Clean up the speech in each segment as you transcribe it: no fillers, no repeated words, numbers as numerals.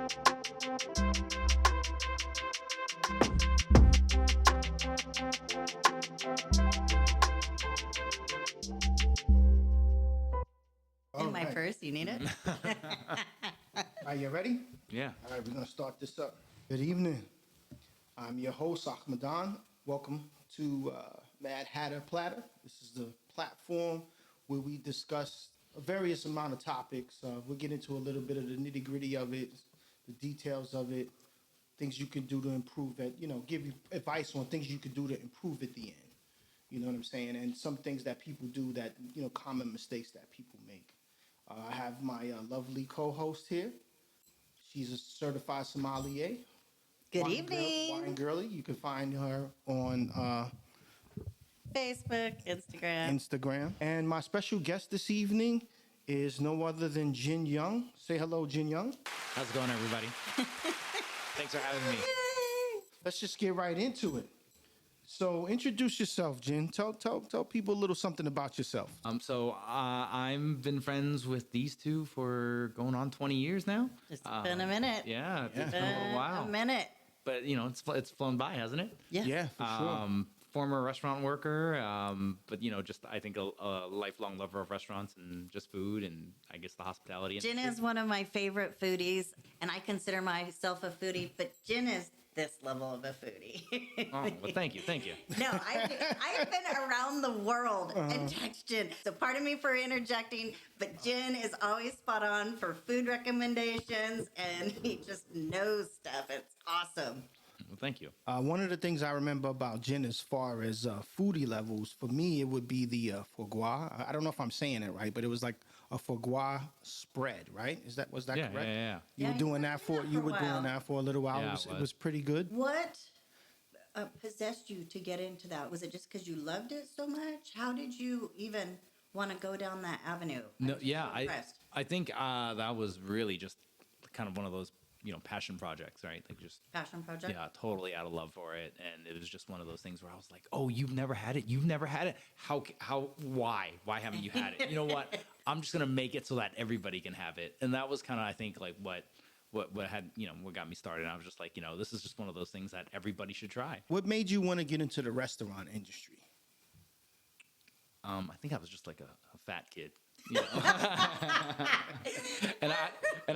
In my right. purse, you need it? Are you ready? Yeah. All right, we're going to start this up. Good evening. I'm your host, Ahmadan. Welcome to Mad Hatter Platter. This is the platform where we discuss a various amount of topics. We'll get into a little bit of the nitty gritty of it, the details of it, things you can do to improve it, give you advice on things you can do to improve at the end. You know what I'm saying? And some things that people do that, common mistakes that people make. I have my lovely co-host here. She's a certified sommelier. Good Wine evening. Wine Girly. You can find her on Facebook, Instagram. Instagram. And my special guest this evening is no other than Jin Young. Say hello, Jin Young. How's it going, everybody? Thanks for having me. Yay! Let's just get right into it. So introduce yourself, Jin. Tell people a little something about yourself. So I've been friends with these two for going on 20 years now. It's been a minute. Yeah, it's Yeah. been a little while. A minute. But it's flown by, hasn't it? Yeah. For sure. Former restaurant worker, but just I think a lifelong lover of restaurants and just food and I guess the hospitality. Jen is one of my favorite foodies, and I consider myself a foodie, but Jen is this level of a foodie. Oh, well, thank you. No, I've been around the world and touched Jen. So pardon me for interjecting, but Jen is always spot on for food recommendations, and he just knows stuff. It's awesome. Well, thank you. One of the things I remember about Jen as far as foodie levels, for me, it would be the foie gras. I don't know if I'm saying it right, but it was like a foie gras spread, right? Was that Yeah, correct? yeah. You Yeah, were doing you that for were doing that for a a little while. Yeah, It was pretty good. What possessed you to get into that? Was it just because you loved it so much? How did you even want to go down that avenue? No, I'm just yeah, so impressed. I think that was really just kind of one of those passion projects, right? Like just Passion project. yeah, totally out of love for it, and it was just one of those things where I was like, "Oh, you've never had it? You've never had it? Why haven't you had it? You know what? I'm just gonna make it so that everybody can have it." And that was kind of, I think, like what had what got me started. I was just like, this is just one of those things that everybody should try. What made you want to get into the restaurant industry? I think I was just like a fat kid. and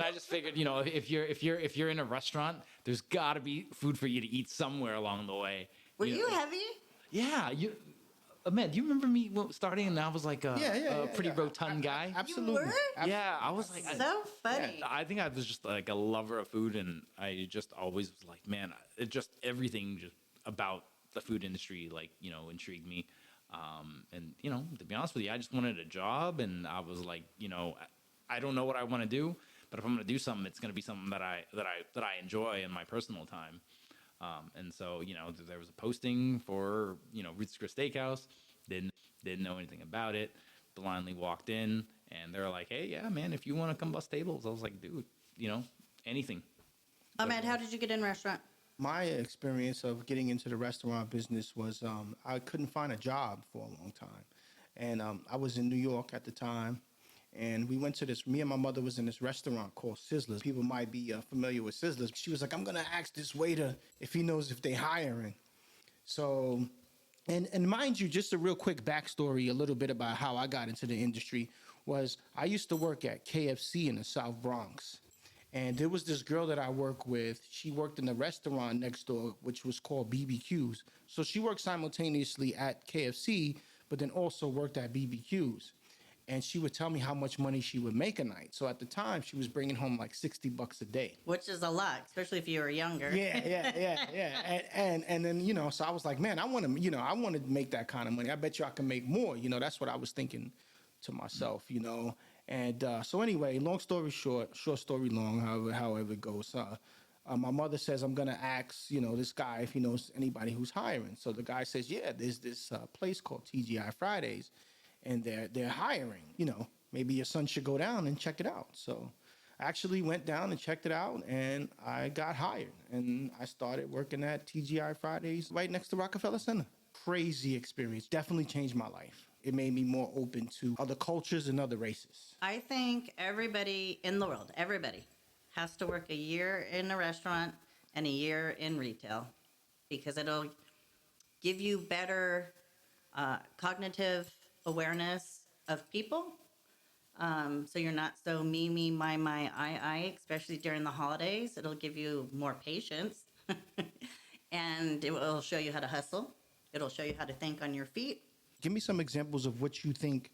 I just figured, if you're in a restaurant, there's got to be food for you to eat somewhere along the way. Were you heavy? Yeah, Ahmed, do you remember me starting and I was like a pretty yeah. rotund guy? Absolutely. were? Yeah, I was like, So funny. I think I was just like a lover of food, and I just always was like, man, it just everything just about the food industry, like, intrigued me. And to be honest with you, I just wanted a job, and I was like, I don't know what I want to do, but if I'm going to do something, it's going to be something that I enjoy in my personal time. And so, there was a posting for, Ruth's Chris Steakhouse. Didn't know anything about it. Blindly walked in, and they're like, "Hey, yeah, man, if you want to come bust tables," I was like, "Dude, anything." Ahmed, how did you get in restaurant? My experience of getting into the restaurant business was I couldn't find a job for a long time. And I was in New York at the time. And we went to me and my mother was in this restaurant called Sizzlers. People might be familiar with Sizzlers. She was like, I'm going to ask this waiter if he knows if they're hiring. So, and mind you, just a real quick backstory, a little bit about how I got into the industry was I used to work at KFC in the South Bronx. And there was this girl that I work with. She worked in the restaurant next door, which was called BBQ's. So she worked simultaneously at KFC, but then also worked at BBQ's. And she would tell me how much money she would make a night. So at the time, she was bringing home like $60 a day. Which is a lot, especially if you were younger. Yeah. And then, so I was like, man, I want to make that kind of money. I bet you I can make more. That's what I was thinking to myself, And so anyway, long story short story long, however it goes. My mother says, I'm going to ask, this guy if he knows anybody who's hiring. So the guy says, yeah, there's this place called TGI Fridays, and they're hiring. Maybe your son should go down and check it out. So I actually went down and checked it out, and I got hired. And I started working at TGI Fridays right next to Rockefeller Center. Crazy experience. Definitely changed my life. It made me more open to other cultures and other races. I think everybody in the world, everybody, has to work a year in a restaurant and a year in retail because it'll give you better cognitive awareness of people. So you're not so me, my, I, especially during the holidays. It'll give you more patience and it will show you how to hustle. It'll show you how to think on your feet. Give me some examples of what you think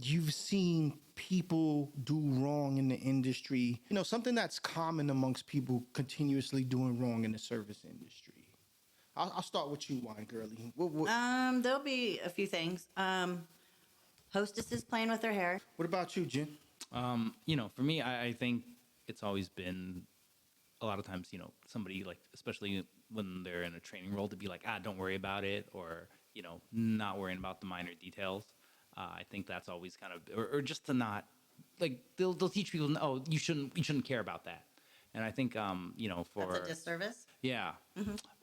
you've seen people do wrong in the industry. You know, something that's common amongst people continuously doing wrong in the service industry. I'll start with you, Wine Girlie. There'll be a few things. Hostesses playing with their hair. What about you, Jen? You know, for me, I think it's always been a lot of times, you know, somebody like, especially when they're in a training role, to be like, don't worry about it, or, you know, not worrying about the minor details. I think that's always kind of, or just to not, like, they'll teach people, oh, you shouldn't care about that. And I think, you know, for That's a disservice. yeah,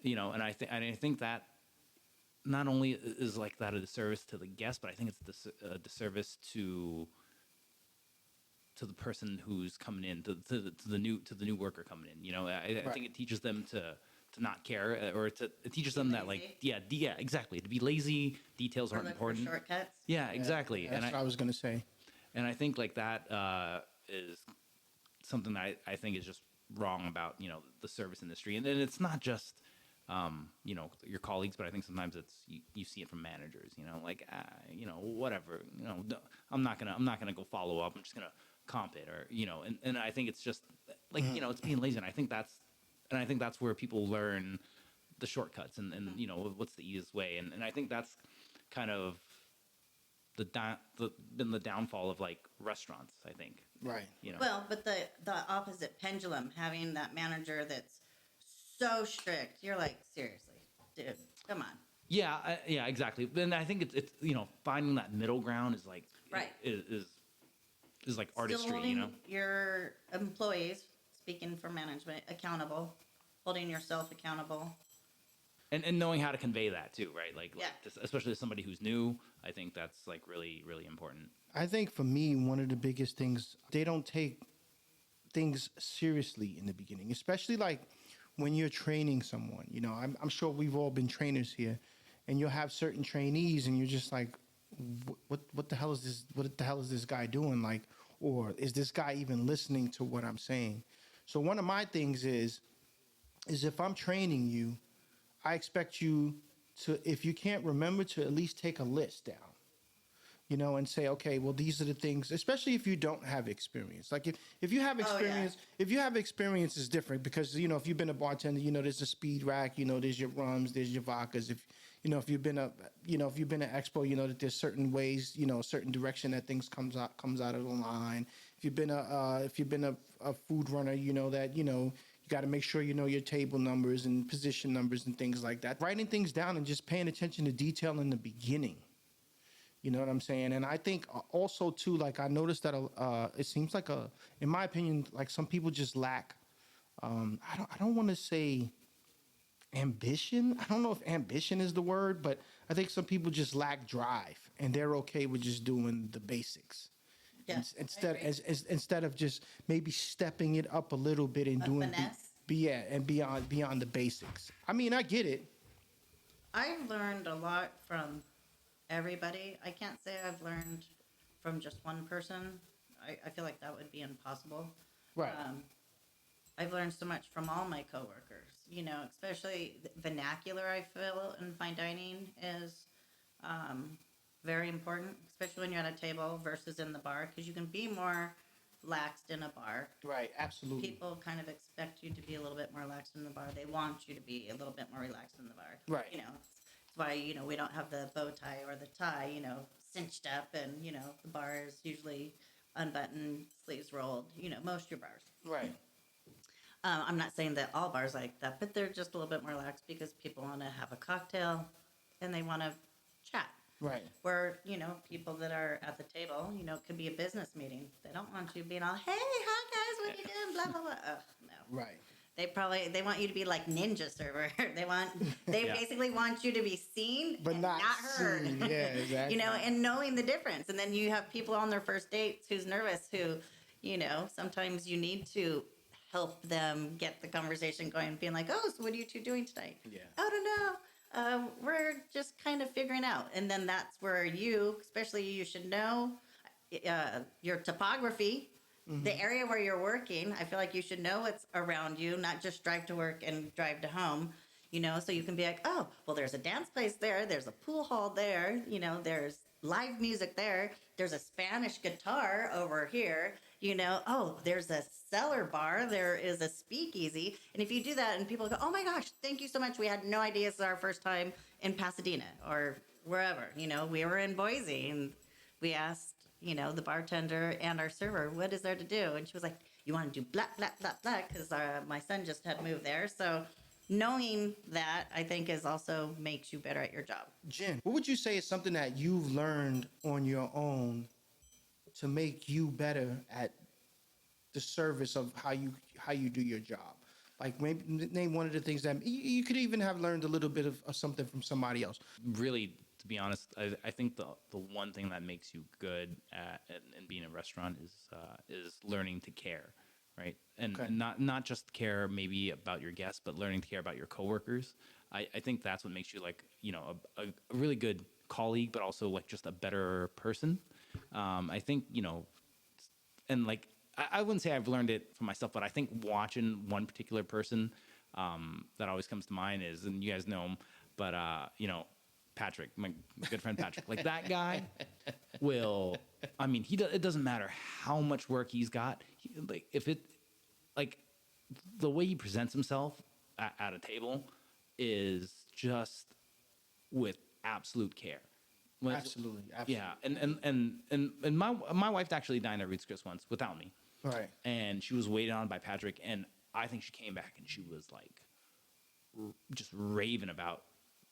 you know, and I think that not only is like that a disservice to the guest, but I think it's a disservice to the person who's coming in, to the new worker coming in. You know, I think it teaches them to not care, or it teaches them that, like, yeah, exactly, to be lazy. Details aren't important. Shortcuts. Yeah, exactly. That's what I was gonna say. And I think like that is something that I think is just wrong about, you know, the service industry. And then it's not just you know, your colleagues, but I think sometimes it's you see it from managers. You know, like you know, whatever. You know, I'm not gonna go follow up. I'm just gonna comp it, or you know. And I think it's just like, you know, it's being lazy. And I think that's where people learn the shortcuts and you know, what's the easiest way. And I think that's kind of been the downfall of like restaurants, I think. Right. You know. Well, but the opposite pendulum, having that manager that's so strict, you're like, seriously, dude, come on. Yeah, yeah, exactly. And I think it's you know, finding that middle ground is like Right. is like Still artistry, holding you know. your employees, speaking for management, accountable, holding yourself accountable. And knowing how to convey that too, right? Like, Yeah. just, especially as somebody who's new, I think that's like really, really important. I think for me, one of the biggest things, they don't take things seriously in the beginning, especially like when you're training someone. You know, I'm sure we've all been trainers here, and you'll have certain trainees, and you're just like, what the hell is this? What the hell is this guy doing? Like, or is this guy even listening to what I'm saying? So one of my things is if I'm training you, I expect you to, if you can't remember, to at least take a list down, you know, and say, okay, well, these are the things, especially if you don't have experience. Like if you have experience, if you have experience, is different because, you know, if you've been a bartender, you know, there's a speed rack, you know, there's your rums, there's your vodkas. If, you know, if you've been an expo, you know, that there's certain ways, you know, certain direction that things comes out of the line. If you've been a food runner, you know that, you know, you got to make sure you know your table numbers and position numbers and things like that. Writing things down and just paying attention to detail in the beginning. You know what I'm saying? And I think also too, like I noticed that it seems like in my opinion, like some people just lack. I don't want to say ambition. I don't know if ambition is the word, but I think some people just lack drive, and they're okay with just doing the basics. Yeah, Instead of just maybe stepping it up a little bit and doing finesse. and beyond the basics. I mean, I get it. I've learned a lot from everybody. I can't say I've learned from just one person. I feel like that would be impossible. Right. I've learned so much from all my coworkers, you know, especially vernacular. I feel in fine dining is very important, especially when you're at a table versus in the bar, because you can be more laxed in a bar. Right. Absolutely. People kind of expect you to be a little bit more relaxed in the bar. They want you to be a little bit more relaxed in the bar. Right. You know, it's why, you know, we don't have the bow tie or the tie, you know, cinched up, and, you know, the bar is usually unbuttoned, sleeves rolled, you know, most of your bars. Right. I'm not saying that all bars like that, but they're just a little bit more relaxed because people want to have a cocktail and they want to chat. Right. Where, you know, people that are at the table, you know, it could be a business meeting. They don't want you being all, hey, hi guys, what you doing? Blah, blah, blah. Ugh, no. Right. They want you to be like ninja server. They Yeah. basically want you to be seen But and not heard. seen. Yeah, exactly. You know, and knowing the difference. And then you have people on their first dates who's nervous, who, You know, sometimes you need to help them get the conversation going, being like, "Oh, so what are you two doing tonight?" Yeah. "I don't know. We're just kind of figuring out." And then that's where you, especially you, should know your topography, the area where you're working. I feel like you should know what's around you, not just drive to work and drive to home. You know, so you can be like, "Oh, well, there's a dance place there. There's a pool hall there. You know, there's live music there. There's a Spanish guitar over here. You know, oh, there's a cellar bar. There is a speakeasy." And if you do that and people go, "Oh my gosh, thank you so much. We had no idea this is our first time in Pasadena or wherever." You know, we were in Boise and we asked, you know, the bartender and our server, "What is there to do?" And she was like, "You want to do blah, blah, blah, blah," because my son just had moved there. So knowing that, I think, is also makes you better at your job. Jen, what would you say is something that you've learned on your own to make you better at the service of how you do your job? Like maybe name one of the things that you could even have learned a little bit of something from somebody else. Really, to be honest, I think the one thing that makes you good at and being in a restaurant is learning to care, right? And Okay. not just care maybe about your guests, but learning to care about your coworkers. I think that's what makes you like, you know, a really good colleague, but also like just a better person. I think, you know, and like I wouldn't say I've learned it for myself, but I think watching one particular person that always comes to mind is, and you guys know him, but you know, Patrick, my good friend Patrick, like that guy will. I mean, it doesn't matter how much work he's got. Like if it, like the way he presents himself at a table is just with absolute care. Absolutely. Yeah, and my wife actually dined at Ruth's Chris once without me, Right. and she was waited on by Patrick, and I think she came back and she was like just raving about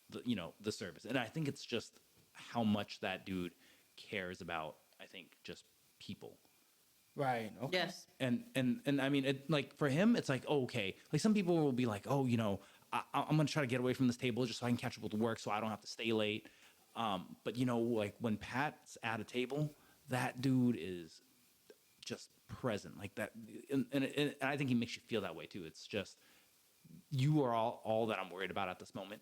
the service, and I think it's just how much that dude cares about. I think just people. Right. Okay. Yes. And I mean, it, like for him, it's like, oh, okay. Like some people will be like, oh, you know, I'm gonna try to get away from this table just so I can catch up with work, so I don't have to stay late. But you know, like when Pat's at a table, that dude is just present, like that, and I think he makes you feel that way too. It's just you are all that I'm worried about at this moment.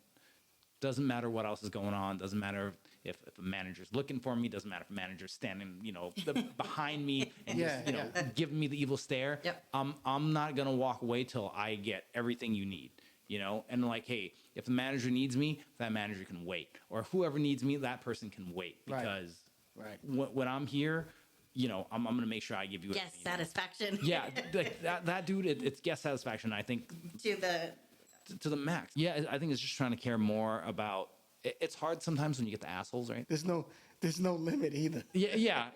Doesn't matter what else is going on. Doesn't matter if a manager's looking for me. Doesn't matter if a manager's standing, you know, behind me and just, you know, giving me the evil stare. Yep. I'm not gonna walk away till I get everything you need. You know, and like, hey, if the manager needs me, that manager can wait, or whoever needs me, that person can wait, Right. because Right. when I'm here, you know, I'm gonna make sure I give you Yes, everything you need. satisfaction. Yeah, like that dude, it's guest satisfaction. I think To the to the max. Yeah, I think it's just trying to care more about. It's hard sometimes when you get the assholes, right? There's no limit either. Yeah.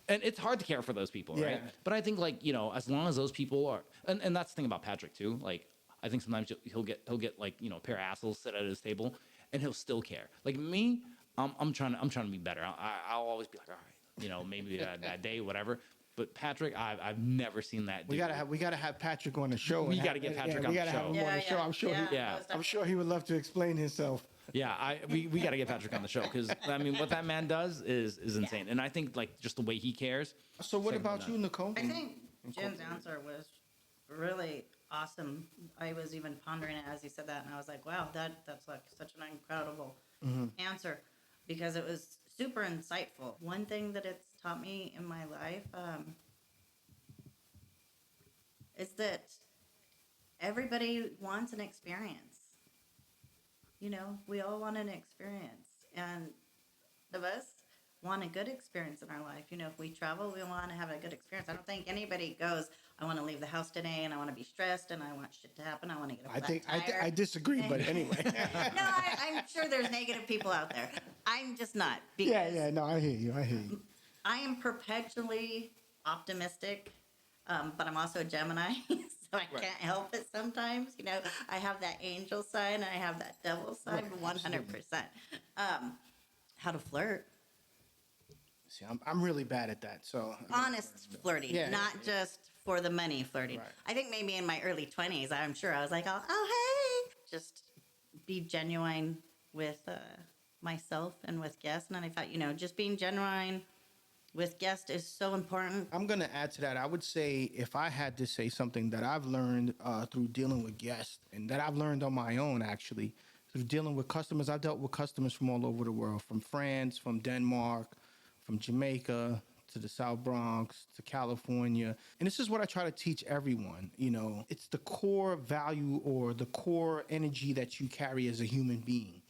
And it's hard to care for those people, right? Yeah. But I think, like, you know, as long as those people are, and that's the thing about Patrick too. Like, I think sometimes he'll get like, you know, a pair of assholes sit at his table, and he'll still care. Like me, I'm trying to be better. I'll always be like, all right, you know, maybe that day, whatever. But Patrick, I've never seen that. We dude. gotta have Patrick on the show. We and gotta get Patrick on we the gotta have show. him on the show. I'm sure. Yeah. I'm sure he would love to explain himself. Yeah, we got to get Patrick on the show, because I mean, what that man does is insane, and I think like just the way he cares. So what second to about none. you, Nicole? I think Jen's answer was really awesome. I was even pondering it as he said that, and I was like, wow, that's like such an incredible answer, because it was super insightful. One thing that it's taught me in my life is that everybody wants an experience. You know, we all want an experience, and of us want a good experience in our life. You know, if we travel, we want to have a good experience. I don't think anybody goes, I want to leave the house today and I want to be stressed and I want shit to happen. I want to get a flat tire. I disagree, but anyway. No, I'm sure there's negative people out there. I'm just not. Yeah. No, I hear you. I am perpetually optimistic, but I'm also a Gemini, so I can't help it sometimes. You know, I have that angel side and I have that devil side, 100%. How to flirt. See, I'm really bad at that. So Honest flirting, Yeah, not yeah. just for the money flirting. Right. I think maybe in my early 20s, I'm sure I was like, oh hey, just be genuine with myself and with guests. And then I thought, you know, just being genuine with guests is so important. I'm going to add to that. I would say if I had to say something that I've learned through dealing with guests and that I've learned on my own, actually, through dealing with customers, I've dealt with customers from all over the world, from France, from Denmark, from Jamaica to the South Bronx to California. And this is what I try to teach everyone. You know, it's the core value or the core energy that you carry as a human being.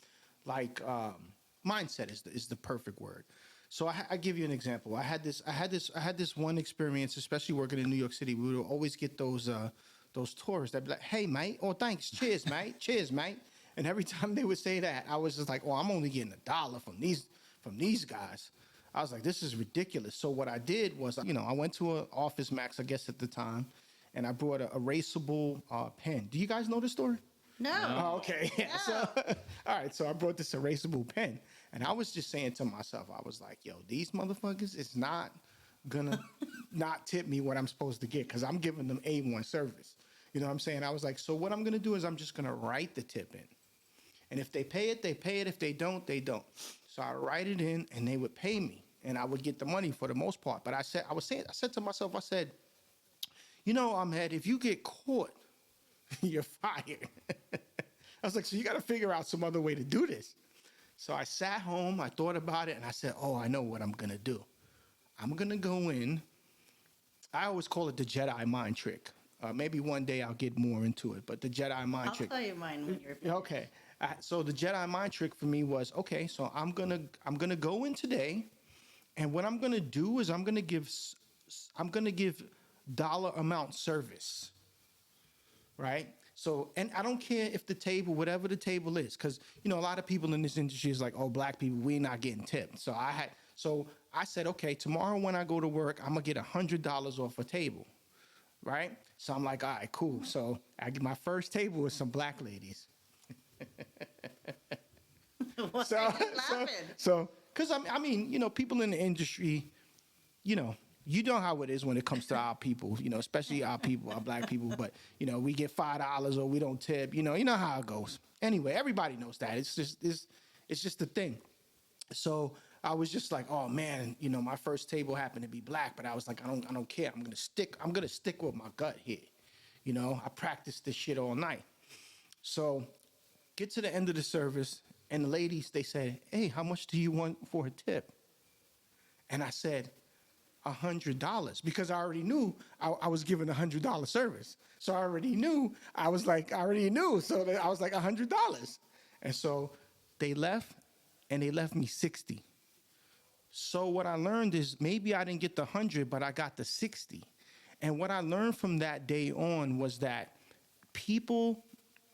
Like mindset is the perfect word. So I give you an example. I had this one experience, especially working in New York City. We would always get those tourists that'd be like, "Hey, mate," or "Thanks, cheers, mate, cheers, mate." And every time they would say that, I was just like, "Oh, I'm only getting $1 from these guys." I was like, "This is ridiculous." So what I did was, I went to an Office Max, I guess at the time, and I brought a erasable pen. Do you guys know the story? No. Oh, okay. Yeah. So, all right. So I brought this erasable pen, and I was just saying to myself, I was like, "Yo, these motherfuckers is not gonna not tip me what I'm supposed to get because I'm giving them A1 service." You know what I'm saying? I was like, "So what I'm gonna do is I'm just gonna write the tip in, and if they pay it, they pay it. If they don't, they don't." So I write it in, and they would pay me, and I would get the money for the most part. But I said to myself, I said, Ahmed, if you get caught, you're fired. I was like, so you got to figure out some other way to do this. So I sat home, I thought about it, and I said, oh, I know what I'm going to do. I'm going to go in. I always call it the Jedi mind trick. Maybe one day I'll get more into it, but the Jedi mind trick. I'll tell you mine when you're finished. Okay. So the Jedi mind trick for me was, okay, so I'm gonna go in today, and what I'm gonna do is I'm gonna give dollar amount service. Right? So, and I don't care if the table, whatever the table is, because, a lot of people in this industry is like, oh, black people, we're not getting tipped. So I said, okay, tomorrow when I go to work, I'm going to get $100 off a table. Right? So I'm like, all right, cool. So I get my first table with some black ladies. Why are you laughing? Because people in the industry, you know how it is when it comes to our people, especially our people, our black people. But, we get $5 or we don't tip. You know how it goes. Anyway, everybody knows that. It's just the thing. So I was just like, oh man, my first table happened to be black, but I was like, I don't care. I'm gonna stick with my gut here. I practiced this shit all night. So get to the end of the service, and the ladies, they said, hey, how much do you want for a tip? And I said, $100, because I already knew I was giving $100 service. So I already knew. So I was like $100. And so they left, and they left me 60. So what I learned is maybe I didn't get the 100, but I got the 60. And what I learned from that day on was that people,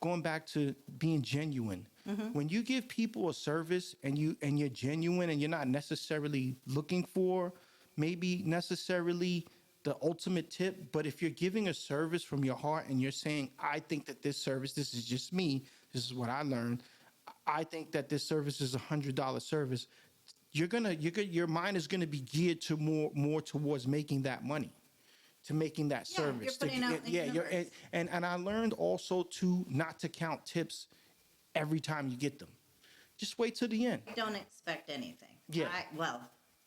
going back to being genuine, when you give people a service and you're genuine and you're not necessarily looking for maybe necessarily the ultimate tip, but if you're giving a service from your heart and you're saying, I think that this service, this is just me, this is what I learned, I think that this service is $100 service, your mind is gonna be geared to more towards making that money, to making that service. You're putting out the and I learned also not to count tips every time you get them. Just wait till the end. I don't expect anything. Yeah.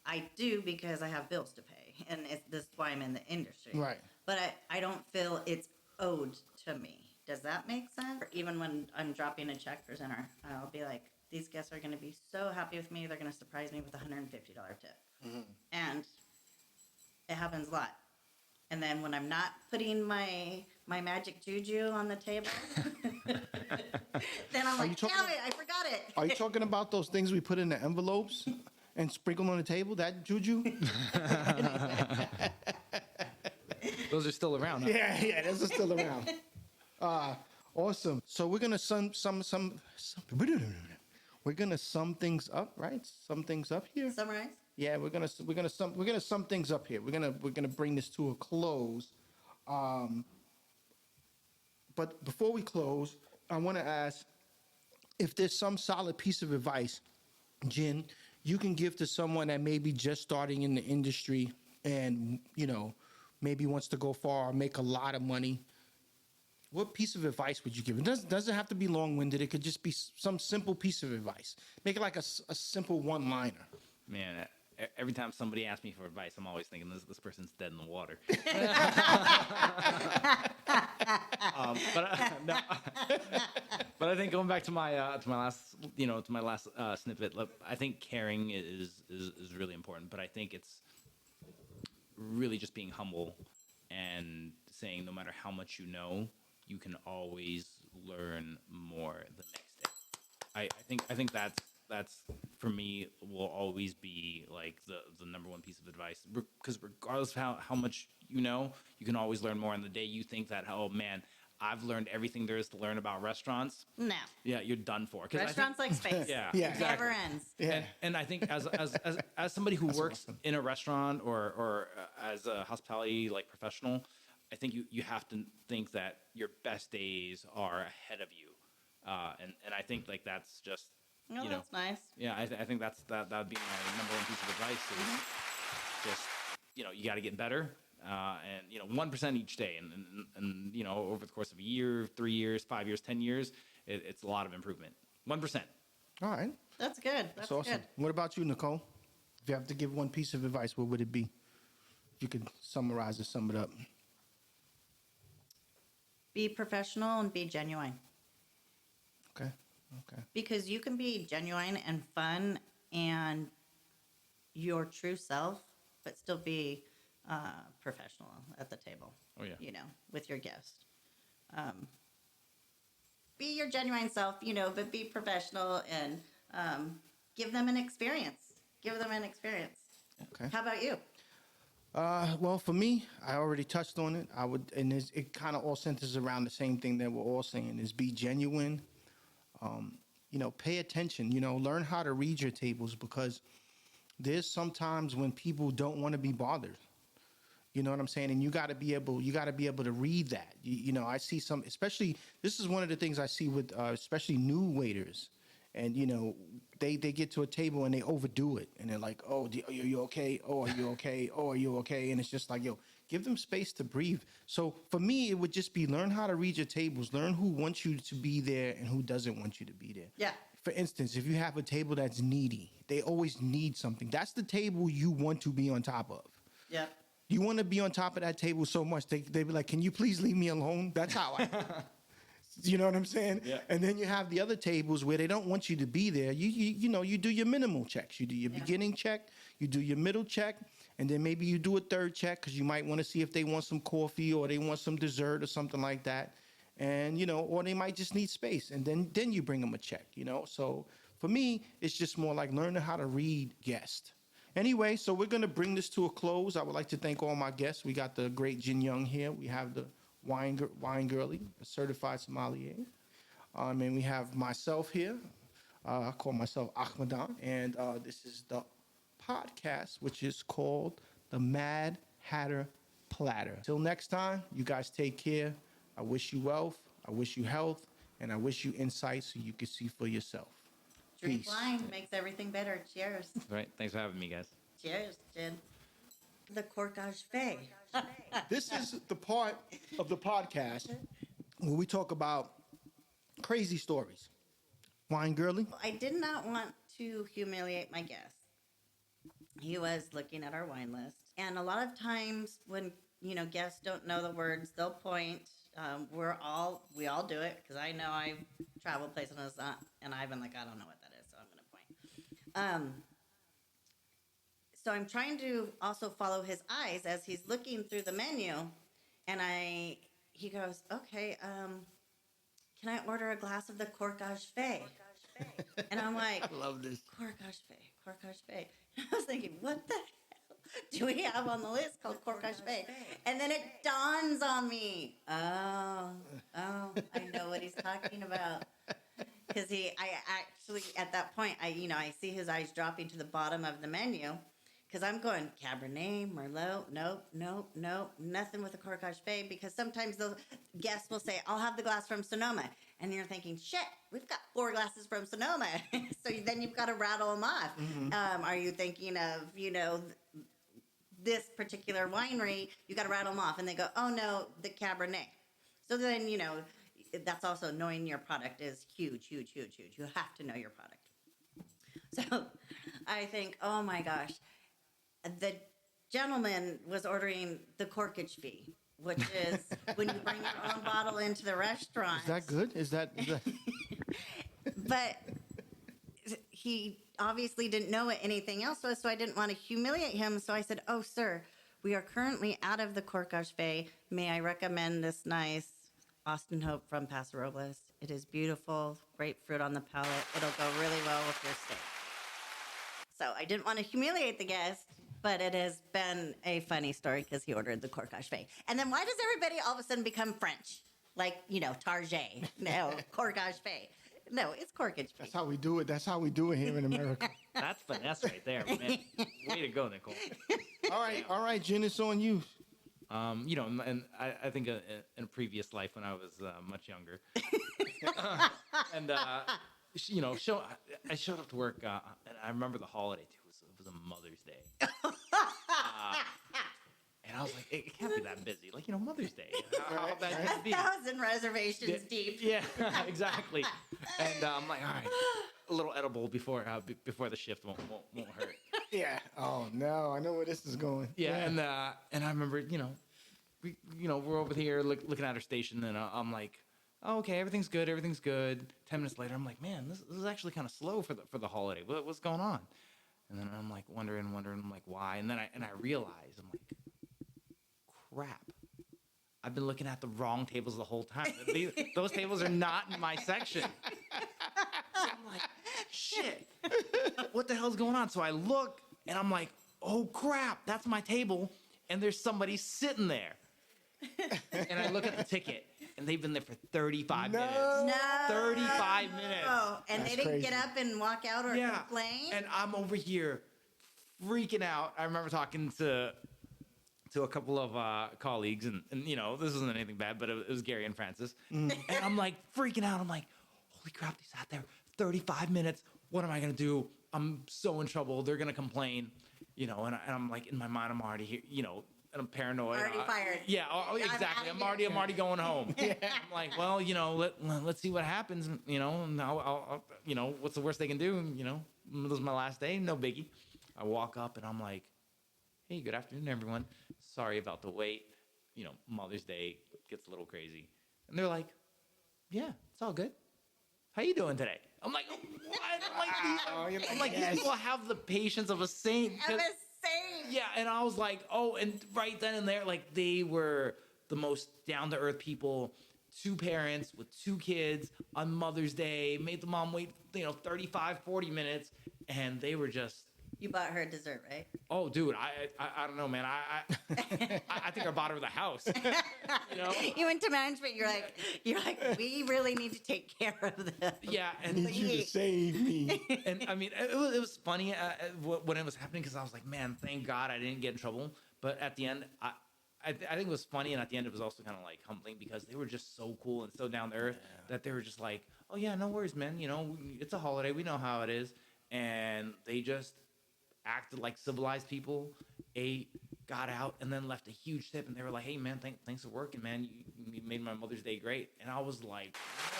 I do because I have bills to pay, and this is why I'm in the industry. Right. But I don't feel it's owed to me. Does that make sense? Or even when I'm dropping a check for dinner, I'll be like, these guests are going to be so happy with me. They're going to surprise me with a $150 tip. Mm-hmm. And it happens a lot. And then when I'm not putting my magic juju on the table, then I'm like, damn it, I forgot it. Are you talking about those things we put in the envelopes and sprinkle on the table? That juju? Those are still around. Huh? Yeah, those are still around. Awesome. So we're gonna we're gonna sum things up, right? Sum things up here. Summarize. Yeah, we're gonna sum things up here. We're gonna bring this to a close. But before we close, I want to ask if there's some solid piece of advice, Jen, you can give to someone that may be just starting in the industry and maybe wants to go far or make a lot of money. What piece of advice would you give? It doesn't have to be long-winded. It could just be some simple piece of advice. Make it like a simple one-liner. Man, every time somebody asks me for advice, I'm always thinking this person's dead in the water. No, but I think going back to my last snippet, look, I think caring is really important. But I think it's really just being humble and saying no matter how much you know, you can always learn more the next day. I think that's for me will always be like the number one piece of advice, because regardless of how much you know, you can always learn more. And the day you think that, oh man, I've learned everything there is to learn about restaurants, No. yeah, you're done for. 'Cause Restaurants like space. yeah, Yeah. exactly. Never ends. Yeah. And I think as somebody who works in a restaurant or as a hospitality like professional, I think you have to think that your best days are ahead of you, and I think like that's just Oh, you know that's nice. yeah, I think that would be my number one piece of advice is just you got to get better, and 1% each day, and over the course of a year, 3 years, 5 years, 10 years, it's a lot of improvement. 1%. All right. That's good. That's That's awesome. good. What about you, Nicole? If you have to give one piece of advice, what would it be? If you could summarize or sum it up. Be professional and be genuine. Okay. Okay. Because you can be genuine and fun and your true self, but still be professional at the table. Oh, yeah. With your guest. Be your genuine self, but be professional and give them an experience. Give them an experience. Okay. How about you? Well, for me, I already touched on it. It kind of all centers around the same thing that we're all saying: is be genuine. Pay attention. Learn how to read your tables, because there's sometimes when people don't want to be bothered. You know what I'm saying? And you got to be able to read that. I see especially this is one of the things I see with especially new waiters, and they get to a table and they overdo it, and they're like, oh, are you okay? Oh, are you okay? Oh, are you okay? And it's just like, yo, give them space to breathe. So for me, it would just be learn how to read your tables, learn who wants you to be there and who doesn't want you to be there. Yeah. For instance, if you have a table that's needy, they always need something. That's the table you want to be on top of. Yeah. You want to be on top of that table so much, they be like, can you please leave me alone? That's how I you know what I'm saying? Yeah. And then you have the other tables where they don't want you to be there. You do your minimal checks. You do your beginning check, you do your middle check, and then maybe you do a third check because you might want to see if they want some coffee or they want some dessert or something like that. And, or they might just need space. And then you bring them a check, So for me, it's just more like learning how to read guests. Anyway, so we're going to bring this to a close. I would like to thank all my guests. We got the great Jin Young here. We have the wine girlie, a certified sommelier. And we have myself here. I call myself Ahmadan. And this is the podcast, which is called The Mad Hatter Platter. Till next time, you guys take care. I wish you wealth. I wish you health. And I wish you insight so you can see for yourself. Drink Peace. wine makes everything better. Cheers. Right. Thanks for having me, guys. Cheers, Jen. The Corkage Fay. This is the part of the podcast where we talk about crazy stories. Wine girly? I did not want to humiliate my guest. He was looking at our wine list. And a lot of times when, guests don't know the words, they'll point. We all do it because I know I've traveled places and I've been like, I don't know what that is, so I'm going to point. So I'm trying to also follow his eyes as he's looking through the menu, and he goes, okay, can I order a glass of the Corkage Fay? And I'm like, I love this. Corkage Fay. I was thinking, what the hell do we have on the list called Corkage Fay? And then it dawns on me, oh, I know what he's talking about. Because I actually, at that point, I see his eyes dropping to the bottom of the menu. Because I'm going Cabernet, Merlot, nope, nothing with a Corkage Fay. Because sometimes the guests will say, I'll have the glass from Sonoma. And you're thinking, shit, we've got 4 glasses from Sonoma. So then you've got to rattle them off. Mm-hmm. Are you thinking of, this particular winery? You got to rattle them off. And they go, oh, no, the Cabernet. So then, that's also knowing your product is huge. You have to know your product. So I think, oh, my gosh. the gentleman was ordering the corkage fee, which is when you bring your own bottle into the restaurant. Is that good? Is that But he obviously didn't know what anything else was, so I didn't want to humiliate him. So I said, "Oh, sir, we are currently out of the corkage fee. May I recommend this nice Austin Hope from Paso Robles? It is beautiful, grapefruit on the palate. It'll go really well with your steak." So I didn't want to humiliate the guest, but it has been a funny story because he ordered the corkage fee. And then why does everybody all of a sudden become French? Like, Target. No, corkage fee. No, it's corkage fee. That's how we do it. That's how we do it here in America. That's finesse right there, man. Way to go, Nicole. All right, Jen, it's on you. And I think in a previous life when I was much younger, I showed up to work, and I remember the holiday too. It was a Mother's Day, and I was like, it can't be that busy. Like, Mother's Day. How bad can it be? 1,000 reservations deep. Yeah, exactly. And I'm like, all right, a little edible before the shift won't hurt. Yeah. Oh no, I know where this is going. Yeah, and I remember, we're over here looking at our station, and I'm like, oh, okay, everything's good. 10 minutes later, I'm like, man, this is actually kind of slow for the holiday. What's going on? And then I'm like wondering, I'm like, why? And then I realize, I'm like, crap. I've been looking at the wrong tables the whole time. Those tables are not in my section. So I'm like, shit, what the hell's going on? So I look, and I'm like, oh, crap, that's my table, and there's somebody sitting there. And I look at the ticket, and they've been there for 35 minutes. No. 35 minutes. Oh, and That's they didn't crazy. get up and walk out or complain? And I'm over here freaking out. I remember talking to a couple of colleagues, and this isn't anything bad, but it was Gary and Francis. And I'm like freaking out. I'm like, holy crap, they sat there 35 minutes. What am I going to do? I'm so in trouble. They're going to complain, and I'm like, in my mind, I'm already here, and I'm paranoid. Already fired. Yeah, exactly. I'm already going home. I'm like, well, let's see what happens, and I'll what's the worst they can do? This is my last day, no biggie. I walk up and I'm like, hey, good afternoon, everyone. Sorry about the wait. Mother's Day gets a little crazy. And they're like, yeah, it's all good. How you doing today? I'm like, what? I'm like, these people have the patience of a saint. I was saying. Yeah, and I was like, oh, and right then and there, like, they were the most down-to-earth people. 2 parents with 2 kids on Mother's Day, made the mom wait, 35, 40 minutes, and they were just... You bought her a dessert, right? Oh, dude, I don't know, man. I think I bought her the house. You went to management. You're like, we really need to take care of this. Yeah, and Need you to save me. and I mean, it was funny when it was happening because I was like, man, thank God I didn't get in trouble. But at the end, I think it was funny, and at the end, it was also kind of like humbling because they were just so cool and so down to earth that they were just like, oh yeah, no worries, man. It's a holiday. We know how it is, and they just acted like civilized people, ate, got out, and then left a huge tip. And they were like, hey, man, thanks for working, man. You made my Mother's Day great. And I was like,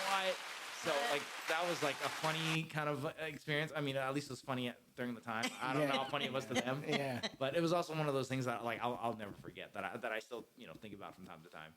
what? So, like, that was, like, a funny kind of experience. I mean, at least it was funny during the time. I don't know how funny it was to them. Yeah. But it was also one of those things that, like, I'll never forget, that I still, think about from time to time.